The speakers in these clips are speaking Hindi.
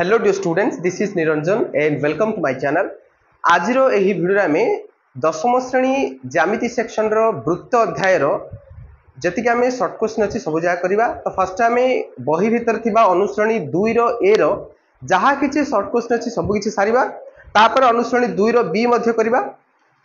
Hello dear students, this is Niranjan and welcome to my channel. आज एही वीडियो आमे दशम श्रेणी ज्यामिति सेक्शन रो वृत्त अध्याय रो जति आमे शॉर्ट क्वेश्चन अछि सब जगह करबा। तो फर्स्ट आमे बही भीतर थिबा अनुश्रेणी 2 रो ए रो जहा किछि शॉर्ट क्वेश्चन अछि सब किछि सारिबा। तापर अनुश्रेणी 2 रो बी मध्ये करबा।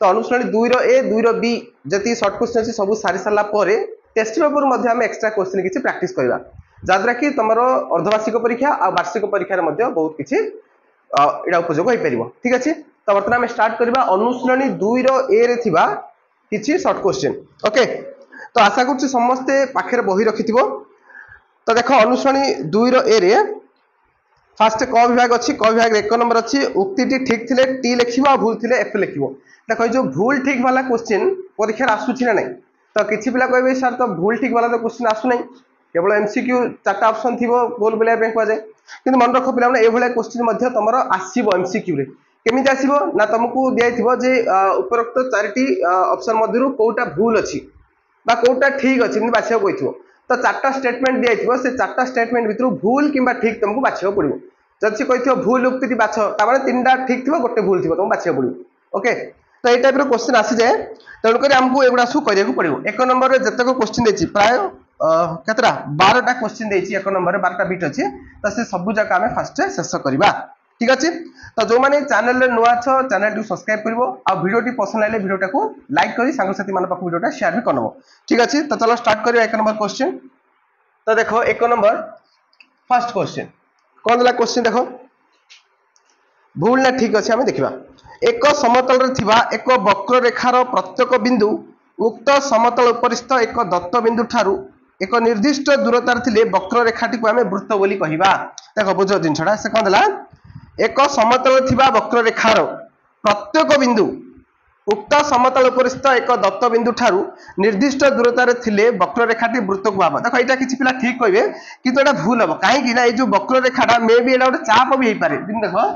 तो अनुश्रेणी 2 रो ए 2 रो बी जति शॉर्ट क्वेश्चन अछि सब सारि सारला परे टेस्ट पेपर मध्ये आमे एक्स्ट्रा क्वेश्चन किछि प्रैक्टिस करबा, जद्रा कि तुमर अर्धवार्षिक परीक्षा और वार्षिक परीक्षा बहुत किसी इटा उपयोग हो पार। ठीक अच्छे, तो बर्तमान आम स्टार्ट करवा अनुश्रेणी 2 रो ए रे थिबा किछि शॉर्ट क्वेश्चन। ओके, तो आशा कर समस्ते पाखे बही रखि। तो देख अनुश्रेणी 2 रो ए रे फास्ट क विभाग अच्छी, क विभाग 1 नंबर अच्छी उक्ति ठीक थिले टी लिखिबो और भूल थिले एफ लिखिबो। देख जो भूल ठीक वाला क्वेश्चन परीक्षा आसुछि ना नहीं, तो किछि पिला कहबे सर तो भूल ठीक वाला तो क्वेश्चन आसु नहीं, केवल एमसीक्यू 4टा ऑप्शन थी गोल बुलाया कह जाए। कि मन रख पे ये क्वेश्चन तुम आसो एमसीक्यू केमी आसो ना तुमको दिखाई जे उपरोक्त 4टी ऑप्शन मध्य कौटा भूल अच्छी कौटा ठीक अच्छी बाछा कही। तो 4टा स्टेटमेंट दिखाई से 4टा स्टेटमेंट भर भूल कि ठीक तुमको बाछा पड़ो। जब से कही भूल उक्ति बाछ तार 3टा ठीक थी गोटे भूल थी तुमको बाछा पड़ो। ओके, तो ये टाइप क्वेश्चन आसी जाए, तेणुक आमको एगुड़ा सब करने पड़ो। 1 नंबर में जितक क्वेश्चन देखिए प्राय केतरा 12टा क्वेश्चन देछि। 1 नंबर 12टा बिट अछि, तो से सब जक आमे फर्स्ट शेष करबा। ठीक अछि, तो जो माने चैनल रे नुआ छ चैनल टू सब्सक्राइब करबो आ वीडियो टी पसंद आइले वीडियो टाको लाइक करी संग साथी मान पाक वीडियो टा शेयर भी करबो। ठीक अछि, तो चलो स्टार्ट करियो 1 नंबर क्वेश्चन। तो देखो 1 नंबर फर्स्ट क्वेश्चन कोन दला क्वेश्चन देखो भूल ना ठीक अछि। आमे देखिबा एक समतल रे थिबा एक वक्र रेखार प्रत्येक बिंदु उक्त समतल उपरिस्थ एक दत्त बिंदु ठारू एक निर्दिष्ट दूरतार थिले वक्र रेखाटी को आमे वृत्त बोली कहिबा। देखो बुझ जिनछडा से कोन दला एक समतल थिबा वक्र रेखार प्रत्येक बिंदु उक्त समतल उपरिस्थ एक दत्त बिंदु ठारू निर्दिष्ट दूरतार थिले वक्र रेखाटी वृत्त को आबा। देखो एटा किछि पिला ठीक कहबे किंतु एटा भूल हो काहे कि ना ए जो वक्र रेखाटा मे बी एटा गोटे चाप भी हे पारे। दिन देखो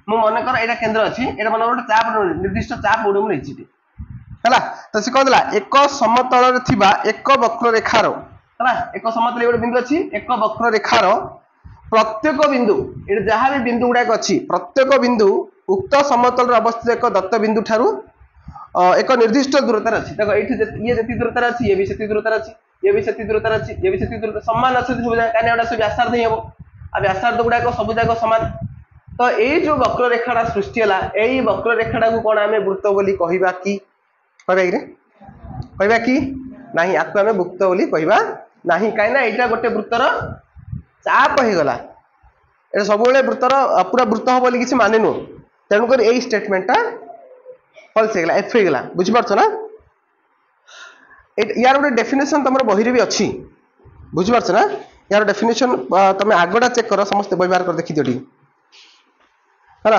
मु मन कर एटा केंद्र अछि, एटा मन गोटे चाप निर्दिष्ट चाप उडम रहिछि हला। तो से कहला एक समतल रे थिबा एक वक्र रेखार हला, एक समतल गोटे बिंदु अछि एक वक्र रेखार प्रत्येक बिंदु ए जहां भी बिंदु गुडा अछि प्रत्येक बिंदु उक्त समतल रे अवस्थित एक दत्त बिंदु ठारू एक निर्दिष्ट दूरतार अछि। देखो एठी ये जति दूरतार अछि ये भी सेति दूरतार अछि ये भी सेति दूरतार अछि ये भी सेति दूरतार समान अछि सब जगह काने एटा सब व्यासार्ध ही हबो आ व्यासार्ध गुडा को सब जगह समान। तो ए जो वक्र रेखाटा सृष्टि हला एई वक्र रेखाटा को कोन आमे वृत्त बोली कहिबा कि कहबा कि नहीं आपको आमे वृत्त बोली कहबा नहीं काहे ना एटा गोटे वृत्तर चाप हो गला। एटा सब बेले वृत्तर पूरा वृत्त हो बोली किछि माने नो, तेनु कर एई स्टेटमेंटटा फॉल्स हे गला एफ हे गला। बुझि परछ ना यार गोटे डेफिनेशन तमरो बही रे भी अछि, बुझि परछ ना यार डेफिनेशन तमे आगोडा चेक करो समस्त बही बाहर कर देखि दियो टी हला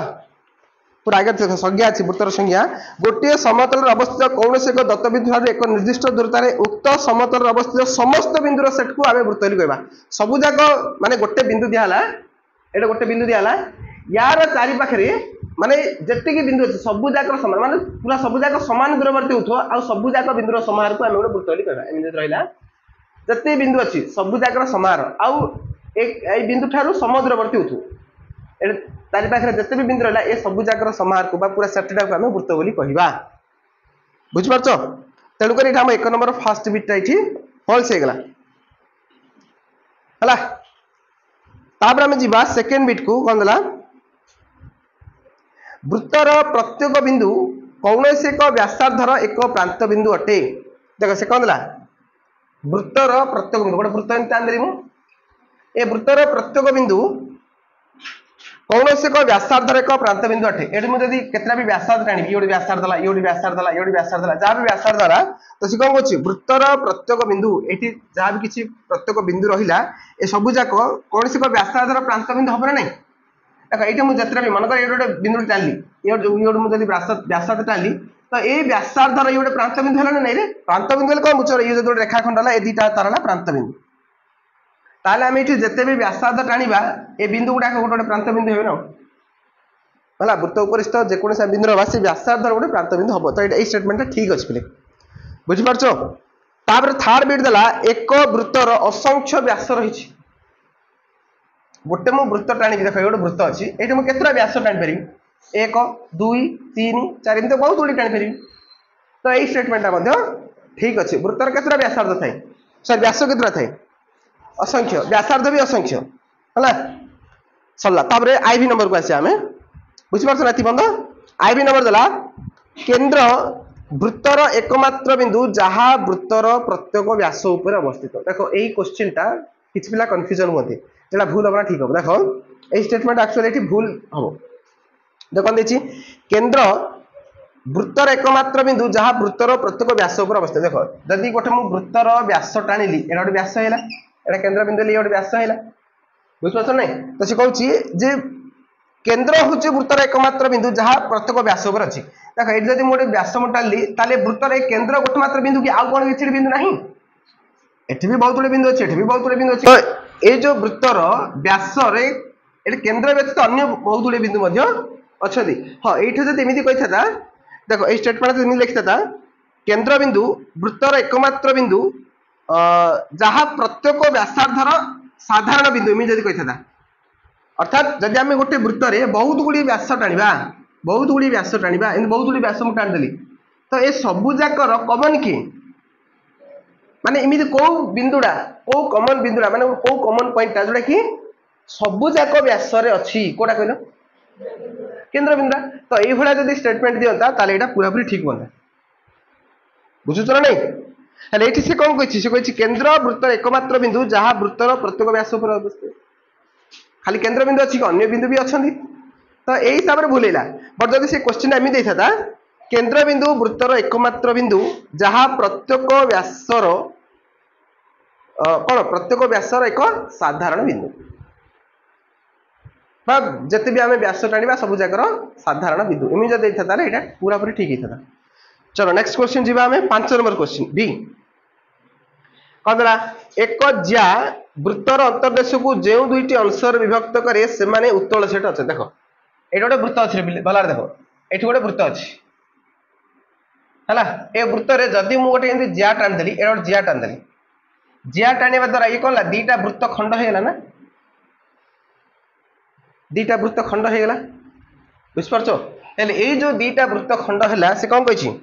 पूरा आगे संज्ञा अच्छी वृत्तर संज्ञा गोटे समतल अवस्थित कौन से एक दत्त बिंदु एक निर्दिष्ट दूरतार उक्त समतल अवस्थित समस्त बिंदुर सेट को आमे वृत्त बोली कहबा। सबु जाक माने गोटे बिंदु दियाला एटा गोटे बिंदु दियाला यार चारि पाखरे माने जत्ते की बिंदु अछि सबु जाक समान माने पूरा सबु जाक समान दूरवर्ती उठो आ सबु जाक बिंदुर समाहार को आमे गोटे वृत्त बोली कहबा। एमि रहिला जत्ते बिंदु अछि सबु जाक समाहार आ एक ए बिंदु ठारू समुद्रवर्ती उठो ए तारि पाखरे जत्ते भी बिंदु रहला ए सबु जाकर समाहार को बा पूरा सेटटा को आमे वृत्त बोली कहिबा। बुझ परछो, तेनु करी हम 1 नंबर फर्स्ट बिटटा इठी फॉल्स हे गला हला। तापर आमे जिबा सेकंड बिट को कोन दला वृत्तर प्रत्येक बिंदु कौनसे एक व्यासार्धर एक प्रांत बिंदु अटे। देखो से कोन दला वृत्तर प्रत्येक बिंदु गोटे वृत्त एंता आंदरी मु ए वृत्तर प्रत्येक बिंदु कौन से को व्यासार्धर एक प्रांत बिंदु अटे। एठी मु जदी केतरा भी व्यासार्ध टाणी योडी व्यासार्ध दला योडी व्यासार्ध दला योडी व्यासार्ध दला जा भी व्यासार्ध दला तो से कोन होछि वृत्तर प्रत्येक बिंदु एठी जा भी किछि प्रत्येक बिंदु रहिला ए सबु जाक कौन से को व्यासार्धर प्रांत बिंदु हबो ना नहीं। देखो एठी मु जतरा भी मन कर एडोडे बिंदु टाणली योड मु जदी व्यासार्ध टाणली तो ए व्यासार्धर योडे प्रांत बिंदु हला ना नहीं रे प्रांत बिंदु कोन मुचर ये जदि रेखाखंड हला ए दीटा तारला प्रांत बिंदु ताले आमे एठी जते भी व्यासार्ध टाणीबा ए बिंदु गुडा गोटे गोटे प्रांत बिंदु हेबे ना हला वृत्त उपरिस्थ जे कोन से बिंदु रहबा से व्यासार्ध गोटे प्रांत बिंदु हबो। तो ए स्टेटमेंट ठीक अछि पिले बुझि परछो। तापर थर्ड बिट दला एक वृत्तर असंख्य व्यास रहिछि गोटे मु वृत्त टाणी देख गोटे वृत्त अच्छी ये मुझे केतटा व्यास टाणी पारि 1 2 3 4 एमती बहुत गुड़ी टाणी पारि तो यही स्टेटमेंटा ठीक अच्छे वृत्तर केतटा व्यासार्ध थाए सर व्यास केतटा थाए असंख्य व्यासार्ध भी असंख्य है सरला आईवी नंबर को आसे आम बुझीपार नाती बंध आईवी नंबर देला केंद्र वृत्तर एकमात्र बिंदु जहाँ वृत्तर प्रत्येक व्यास उपर अवस्थित देखो यही क्वेश्चन टा किसी पिला कंफ्यूजन होती है भूल हम ठीक हम देखो ये स्टेटमेंट एक्चुअली भूल हम देखिए केंद्र वृत्तर एकमात्र बिंदु जहाँ वृत्तर प्रत्येक व्यास उपर अवस्थित देख जदि गोटे मुझे वृत्तर व्यास टाणिली एटा गोटे व्यास है एटा केंद्र बिंदु गोटे व्यास है बुझिपार ना तो सी कहूँ केंद्र हूँ वृत्तर एकमात्र बिंदु जहाँ प्रत्येक व्यास उपर अच्छी देख ये जब गोटे व्यास टाणी ताले वृत्तर केंद्र गोटे मात्र बिंदु कि आउ कौन किसी बिंदु ना एठी भी बहुत गुड़े बिंदु अच्छे एठी भी बहुत गुड़े बिंदु अच्छे तो ये जो वृत्तर व्यास केंद्र व्यतीत अन्य बहुत गुड़े बिंदु अच्छा हाँ ये जब एमती कही था देखो ये स्टेटमेंट लिखी था केंद्र बिंदु वृत्तर एकमात्र बिंदु जहाँ प्रत्येक व्यासार्धर साधारण बिंदु एमती जब कही था अर्थात जब आम गोटे वृत्तर बहुत गुड़ी व्यास टाणा बहुत गुड़ी व्यास टाणा एम बहुत गुड़ी व्यास मुझे टाणीदेली तो ये सबू जाकर कमन किए माने इमिति को बिंदुडा को कमन बिंदुडा माने को कमन पॉइंट जोड़ा कि सबू जाक व्यास अच्छी कोटा कहल केंद्र बिंदुडा तो ये भाया जब स्टेटमेंट दिंता ताले एटा पूरा पूरी ठीक बनता बुझुच ना नहीं हेले एठी से कौन कही केंद्र वृत्तर एकमात्र बिंदु जहाँ वृत्तर प्रत्येक व्यास उपर अवस्थित खाली केंद्र बिंदु अच्छी अन्य बिंदु भी अच्छा तो यही हिसाब से भूलेला बट जब से क्वेश्चन एमती था केंद्र बिंदु वृत्तर एकमात्र बिंदु जहाँ प्रत्येक व्यासर कौन प्रत्येक व्यासर एक साधारण बिंदु जिते भी आम व्यास टाणा सब जगह साधारण बिंदु एमि जब था यहाँ पूरा पूरी ठीक होता चलो नेक्स्ट क्वेश्चन जी आम 5 नंबर क्वेश्चन बी कौन देला एक ज्या वृत्तर अंतर्देश को जो दुईटी अंशर विभक्त करे से माने उत्तल सेट अच्छे देख ये गोटे वृत्त अच्छे भलार देख ये गोटे वृत्त अच्छी है ए वृत्त में जदि मुझे गोटे जिया टाणीदेली ये गोटे जिया टाणीदेली जिया टाणिया द्वारा ये कौन दीटा वृत्त खंड होगा ना दीटा वृत्त खंड होगा बुझिपार ये जो दीटा वृत्त खंड है से कौन कही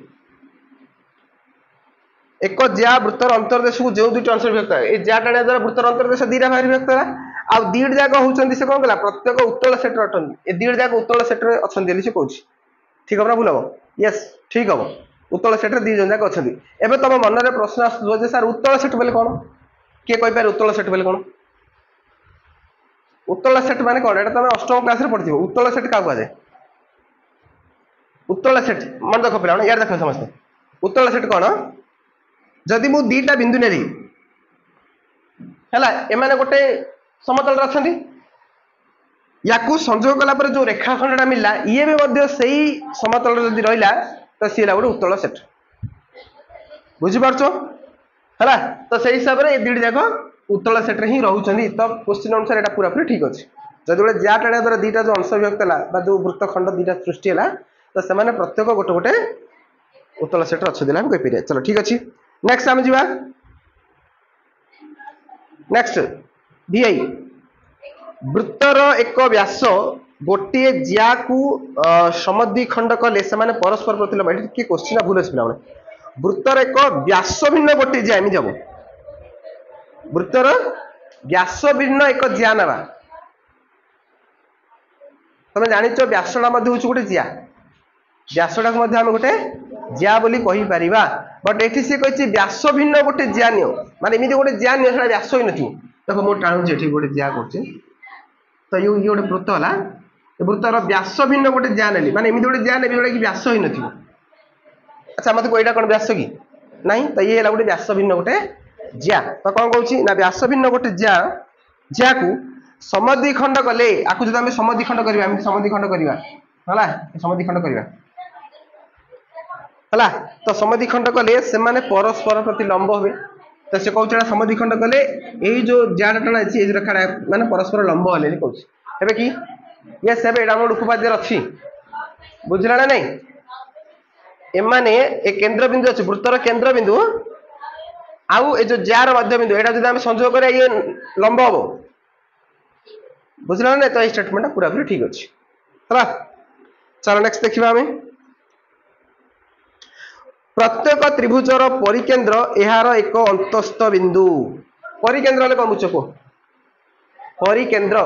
एक ज्या वृत्तर अंतर्देश को जो दुईट अंश विभक्त ये ज्या टाणिया द्वारा वृत्तर अंतर्देश दीटा भाग विभक्त है आउ दीट जाक होती से कौन कला प्रत्येक उत्तल सेटर अटन ये दीट जाक उत्तल सेटर अच्छा से कौन ठीक हम ना भूल हम यस ठीक हम उत्तल सेट दी जन जाक अच्छा एवं तुम मन में प्रश्न आस सर उत्तल सेट बोले कौन किए कहीपर उत्तल सेट बोले कौन उत्तल सेट माने कौन एटा तुम अष्टम क्लास पढ़ी उत्तल सेट क्या कहुए उत्तल सेट मन देख पे यार देख समस्ते उत्तल सेट कौन जदि मु दीटा बिंदु नेली है एमाने गोटे समतल अच्छा या संजोग कला जो रेखाखंडा मिलला ये भी सही समतल जदि रहा तो सी गोटे उत्तल सेट बुझीपार है तो से हिसाब से दीट जाक उत्तल सेट ही रोचे तो क्वेश्चन अनुसार यहाँ पूरा पूरी ठीक अच्छे जब गोटे ज्या टाणिया द्वारा दीटा जो अंश विभक्त है जो वृत्त खंड दीटा सृष्टि है तो से प्रत्येक गोटे गोटे उत्तल सेट अच्छे दिला कहीपर चलो ठीक अच्छे नेक्स्ट आम जा नेक्स्ट VI वृत्तर एक व्यास गोटे जिया को समद्विखंड कले से परस्पर प्रतिलंब किए क्वेश्चन भूल अच्छे पे वृत्तर एक व्यास भिन्न गोटे जिया एम जब वृत्तर व्यास भिन्न एक जिया ना तुम जाच व्यासटा हूँ गोटे जिया व्यासटा को आम गोटे जिया बोली कही परिबा बट एठी से कही व्यास भिन्न गोटे जिया नियो माने एमती गोटे जिया नियो सेटा व्यास होई नथि देखो मो टाणुची एठी गोटे जिया करछि तो ये गोटे वृत्त होला ए वृत्तर व्यास भिन्न गोटे जिया नेली माने एमती गोटे जिया नेबी जोटा कि व्यास होई नथि अच्छा मते कोइटा कोन व्यास की नहीं तो ये होला गोटे व्यास भिन्न गोटे जिया तो कोन कहउछि ना व्यास भिन्न गोटे जिया जिया को समद्विखंड कले आकु जदि हम समद्विखंड करबा हम समद्विखंड करबा होला समद्विखंड करबा है तो समद्विखंड कले से परस्पर प्रति लंब हे तो से कौन समद्विखंड कले यही जो ज्यादा टाणा अच्छी रेखा माने परस्पर लंब हेले कहे कि यस हे एटा मोर उपपाद्य अच्छी बुझला ना नहीं एमाने ए केंद्र बिंदु अच्छे वृत्तर केंद्र बिंदु आउ ए जो जार मध्य बिंदु एटा जदि हम संयोग करिया ये लंब हम बुझल ना तो ये स्टेटमेंट पूरा पूरी ठीक अच्छे है। चलो नेक्स्ट देखा आम प्रत्येक त्रिभुजर परिकेन्द्र यार एक अंतस्थ बिंदु परिकेन्द्र कौन बुझ को परिकेन्द्र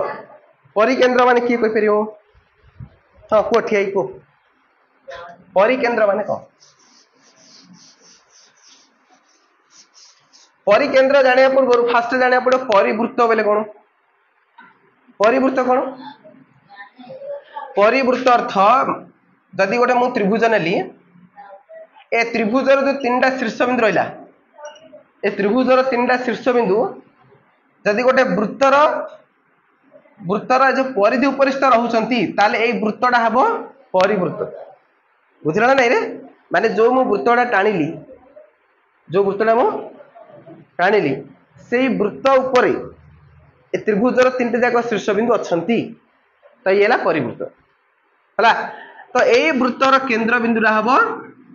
परिकेन्द्र मान किए कहीपर हाँ कह ठिया कह परिकेन्द्र मान कौन परिकेन्द्र जाना पूर्व फास्ट जाना पड़ो परिवृत्त बोले कौन परिवृत्त कौन परिवृत्त अर्थ जदि गोटे मु त्रिभुज नेली ए त्रिभुजर जो 3टा शीर्ष बिंदु रहा ए त्रिभुजर 3टा शीर्ष बिंदु जदि गोटे वृत्तर वृत्तर जो परिधि उपरिस्थ रहउछंती ताले ए वृत्तटा हबो परिवृत्त बुझला ना रे माने जो मु वृत्तटा टाणिली जो वृत्तटा मु टाणिली सेई वृत्त उपरे ए त्रिभुजर 3टा जाक शीर्ष बिंदु अछंती तो ये परिवृत्त हला तो ए वृत्तर केंद्र बिंदुटा हबो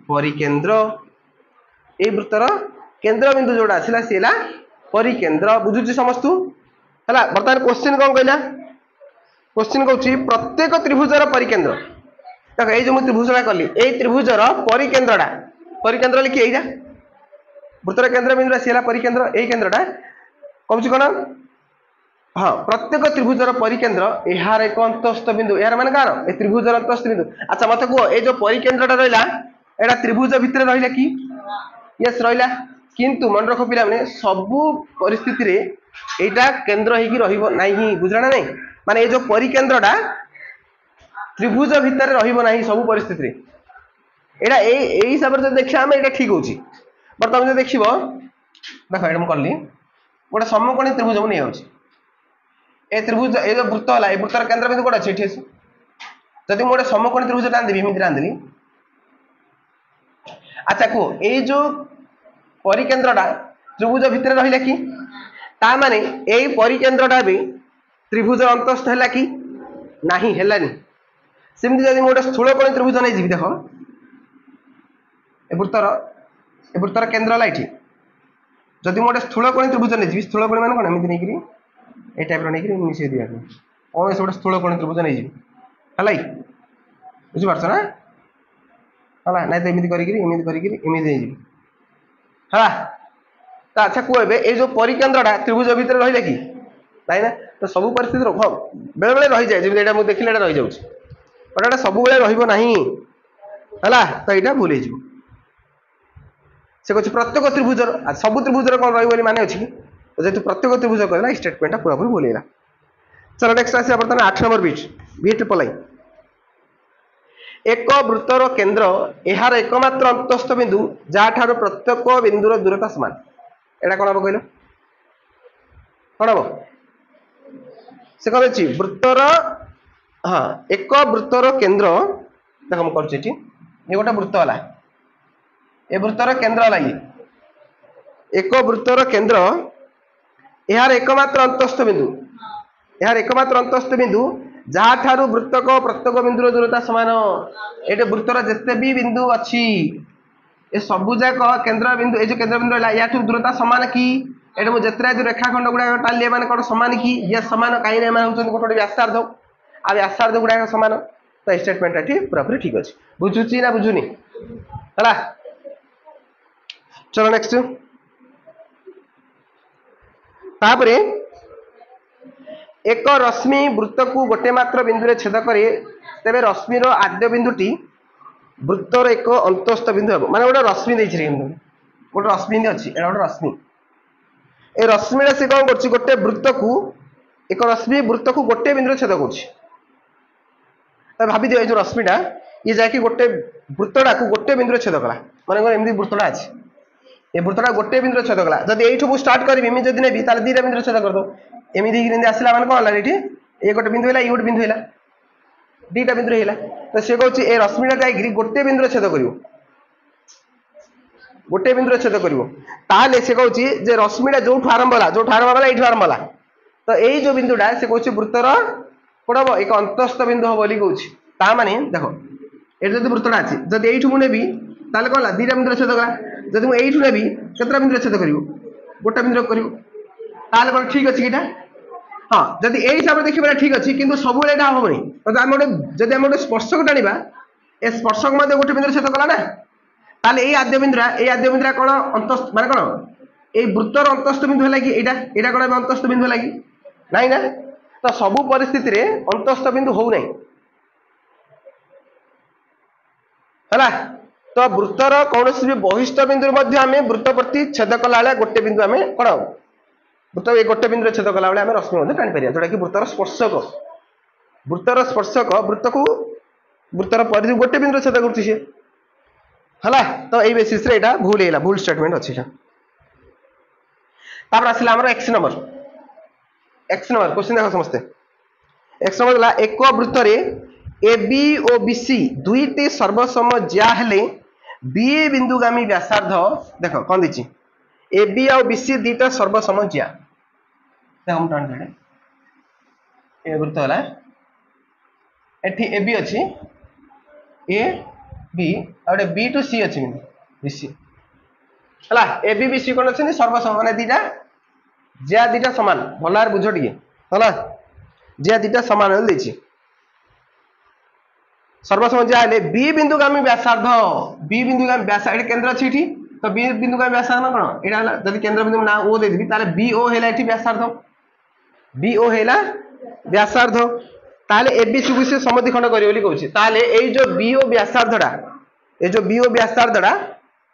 परिकेन्द्र ए वृत्तर केंद्र बिंदु जोड़ा आसला सी परिकेन्द्र बुझुची समस्त है। बर्तमान क्वेश्चन कौन कहला क्वेश्चन कौन प्रत्येक त्रिभुजर परिकेन्द्र देख ये जो मुझे त्रिभुजटा कली ए त्रिभुजर परिकेन्द्रटा परिकेन्द्र लिखी यही वृत्तर केंद्र बिंदु सी परिकेन्द्र यही केन्द्रटा कौन कौन हाँ प्रत्येक त्रिभुजर परिकेन्द्र यार एक अंतस्थ बिंदु यार मान कार ए त्रिभुजर अंतस्थ बिंदु अच्छा मत कह ये जो परिकेन्द्रटा रहा एटा त्रिभुज भितर रहिला कि यस रहिला किंतु मन रख पिला माने सबु परिस्थिति रे एटा केंद्र हेकी रहिबो नाही बुझला ना नहीं माने ए जो परिकेन्द्रटा त्रिभुज भितर रहिबो नाही सबु परिस्थिति रे एटा ए हिसाब रे देखिया हम एटा ठीक होची पर तुम जे देखिबो देखो एटा हम करली गोटे समकोणी त्रिभुज मु नै होची ए त्रिभुज ए जो वृत्त हला ए वृत्तर केंद्र बिंदु कोडा छै ठीक अछि जदि मु गोटे समकोणी त्रिभुज टान देबी मित्र आंदली अच्छा को ये जो परिकेन्द्रटा त्रिभुज भितर रहिला कि ता माने एई परिकेन्द्रटा भी त्रिभुज अंतस्थ हैला कि नाही हैलानी सेमति जदि मोटे स्थूलकोणी त्रिभुज नै जीवी देखो ए वृत्तर केंद्र लाइठी जदि मोटे स्थूलकोणी त्रिभुज नै जीवी स्थूलकोणी माने कोन एमिति नै करी ए टाइप रो नै करी मिसे दिया कोन से स्थूलकोणी त्रिभुज नै जीवी हलाई बुझि पारछ ना हला नहीं तो एमती कर हाँ तो अच्छा कह ए जो परिकेन्द्रटा त्रिभुज भितर रहा कि ना तो सब परिस्थिति हाँ बेले बेले रही जाए जमी मुझे देखिले रही जाऊँगी बट सब बेले रहा तो यहाँ भूल हो से प्रत्येक त्रिभुजर सब त्रिभुजर कौन रही माने अच्छी जेहतु प्रत्येक त्रिभुज कहला स्टेटमेंटा पूरा पूरी भूल है। चलो नेक्स्ट आसा बर्तमान 8 नंबर बी ट्रिपल आई एक वृत्तर केंद्र यार एकमात्र अंतस्थ बिंदु जहाँ प्रत्येक बिंदुर दूरता समान एटा कौन हम कहल कौन हम से कौन अच्छी वृत्तर हाँ एक वृत्तर केंद्र देख मुझे ये गोटे वृत्त है ए वृत्तर केंद्र है ये एक वृत्तर केंद्र यार एकमात्र अंतस्थ बिंदु यार एकमात्र अंतस्थ बिंदु जहाँ वृत्तक प्रत्येक बिंदुर दूरता समान ये वृत्तर जिते भी बिंदु अच्छी ए सबुजाक केंद्र बिंदु ये जो केंद्र बिंदु या दूरता सामान कि ये मुझे जो रेखाखंड गुड़ा टाली मैंने कौन सामान कि ये सामान कहीं गोटे गोटे व्यासार्ध आ व्यासार्ध गुड़ाक सामान तो स्टेटमेंट ठीक पूरा पूरी ठीक अच्छे बुझुची ना बुझुनी है। चलो नेक्स्ट तापरे एक रश्मि वृत्त को गोटे मात्र बिंदु छेद करे तेरे रश्मिर आद्य बिंदुटी वृत्तर एक अंतस्थ बिंदु हे माने गोटे रश्मि देखिए गोटे रश्मि अच्छी गोटे रश्मि ए रश्मिटा से कौन कर गोटे वृत्त को एक रश्मि वृत्त को गोटे बिंदु छेद कर भाभी दियो जो रश्मिटा ये जाकि गोटे वृत्तटा को गोटे बिंदु छेद कला माने एमती वृत्तटा अच्छी ए वृत्तटा गोटे बिंदु छेद कला जब यू स्टार्ट करी जब नेबी ताले दुईटा बिंदु छेद कर दो एमती आसला मैंने कौन है ये गोटे बिंदु है ये गोटे बिंदु है दुईटा बिंदु है तो सी कौन ए रश्मिटा जाकि गोटे बिंदु छेद कर गोटे बिंदु छेद कर सी कौन जे रश्मिटा जो आरंभ है ये आरंभ है तो यही जो बिंदुटा से कौन वृत्तर कौन हम एक अंतस्थ बिंदु हम बोली कौन माने देख ये जो वृत्तटा अच्छी जब यू मुझे नेबी ताले कौन है दुईटा बिंदु छेद कला जब मुझे यू नेबी केतटा बिंदु छेद कर गोटे बिंदु कर कौन ठीक अच्छे यहाँ हाँ जदि ए हिसाब से देखिबा ठीक अछि किंतु सब बेले एटा होबनी तो हम गोटे जदि हम गोटे स्पर्शक टाणीबा ए स्पर्शक मध्ये गोटे बिंदु छेद कला ना ताले ए आद्य बिंदुरा कोन अंतस्थ माने कोन ए वृत्तर अंतस्थ बिंदु हला कि एटा कोन अंतस्थ बिंदु हला कि नाही ना तो सब परिस्थिति रे अंतस्थ बिंदु हो नाही हला तो वृत्तर कौनसी भी बहिष्ठ बिंदु मध्ये आमे वृत्त प्रति छेद कला बेले गोटे बिंदु आमे कोन वृत्त ए गोटे बिंदु छेद कला बेले आमे रश्मि मध्ये टाणी परिया जोटा कि वृत्तर स्पर्शक वृत्त को वृत्तर परिधि गोटे बिंदु छेद करछि से हला तो ए बेसिस रे एटा भूल हेला भूल स्टेटमेंट अछि तापर आसिला हमर x नंबर क्वेश्चन देखो समझते x नंबर ला एक वृत्त रे AB ओ BC दुईटी सर्वसम ज्या हेले BA बिंदुगामी व्यासार्ध देखो कोन दिछि AB और BC दुईटा सर्वसम ज्या देखो हम टाण दे ए वृत्त हला एठी AB अछि A B और B to C अछि BC हला AB BC कोन अछि सर्वसम माने दुईटा ज्या दुईटा समान भलार बुझो दिए हला ज्या दुईटा समान हेल दिछि सर्वसम ज्या हेले B बिंदुगामी व्यासार्ध B बिंदुगामी व्यासार्ध केंद्र अछि एठी तो B बिंदुगामी व्यासार्ध कोन एटा हला जदि केंद्र बिंदु ना O दे दिबी ताले BO हेला एठी व्यासार्ध BO हेला व्यासार्ध ताले ABC को से समद्विखंड करियो बोली कहउछि ताले एई जो BO व्यासार्धडा ए जो BO व्यासार्धडा